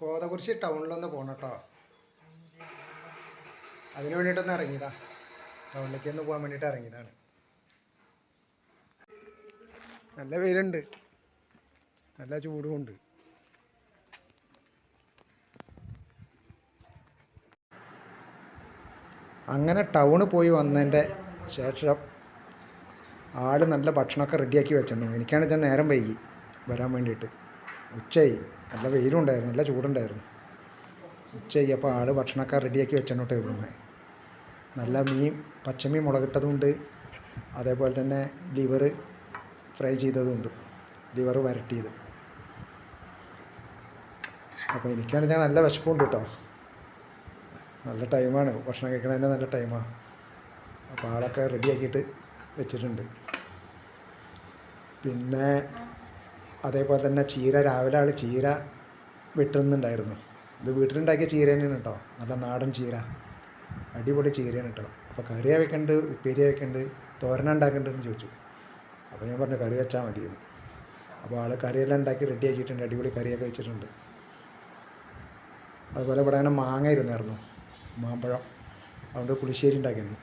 കോതകുരിശി ടൗണിലൊന്ന് പോകണം കേട്ടോ. അതിന് വേണ്ടിയിട്ടൊന്ന് ഇറങ്ങിയതാ. ടൗണിലേക്ക് ഒന്ന് പോകാൻ വേണ്ടിയിട്ട് ഇറങ്ങിയതാണ്. നല്ല വെയിലുണ്ട്, നല്ല ചൂടുമുണ്ട്. അങ്ങനെ ടൗണ് പോയി വന്നതിൻ്റെ ശേഷം ആൾ നല്ല ഭക്ഷണമൊക്കെ റെഡിയാക്കി വെച്ചിട്ടുണ്ടാവും. എനിക്കാണെന്ന് വെച്ചാൽ നേരം വൈകി വരാൻ വേണ്ടിയിട്ട്. ഉച്ചയായി, നല്ല വെയിലുണ്ടായിരുന്നു, നല്ല ചൂടുണ്ടായിരുന്നു. ഉച്ചയായി അപ്പോൾ ആൾ ഭക്ഷണമൊക്കെ റെഡിയാക്കി വെച്ചിട്ടുണ്ട്. ഇവിടുന്ന് നല്ല മീൻ, പച്ചമീൻ മുളകിട്ടതുമുണ്ട്, അതേപോലെ തന്നെ ലിവർ ഫ്രൈ ചെയ്തതുമുണ്ട്, ലിവർ വരട്ടിയത്. അപ്പോൾ എനിക്കാണെന്ന് വെച്ചാൽ നല്ല വിശപ്പുണ്ട് കേട്ടോ. നല്ല ടൈമാണ്, ഭക്ഷണം കഴിക്കണതിൻ്റെ നല്ല ടൈമാണ്. അപ്പോൾ ആളൊക്കെ റെഡിയാക്കിയിട്ട് വെച്ചിട്ടുണ്ട്. പിന്നെ അതേപോലെ തന്നെ ചീര, രാവിലെ ആൾ ചീര വെട്ടുന്നുണ്ടായിരുന്നു. ഇത് വീട്ടിലുണ്ടാക്കിയ ചീര തന്നെയാണ് കേട്ടോ, നല്ല നാടൻ ചീര, അടിപൊളി ചീരയാണ് കേട്ടോ. അപ്പോൾ കറി വെക്കുന്നുണ്ട്, ഉപ്പേരി വെക്കുന്നുണ്ട്, തോരന ഉണ്ടാക്കുന്നുണ്ടെന്ന് ചോദിച്ചു. അപ്പോൾ ഞാൻ പറഞ്ഞു കറി വെച്ചാൽ മതിയെന്ന്. അപ്പോൾ ആൾ കറിയെല്ലാം ഉണ്ടാക്കി റെഡിയാക്കിയിട്ടുണ്ട്, അടിപൊളി കറിയൊക്കെ വെച്ചിട്ടുണ്ട്. അതുപോലെ ഇവിടെ അങ്ങനെ മാങ്ങ ഇരുന്നായിരുന്നു, മാമ്പഴം, അതുകൊണ്ട് പുളിശ്ശേരി ഉണ്ടാക്കിയിരുന്നു.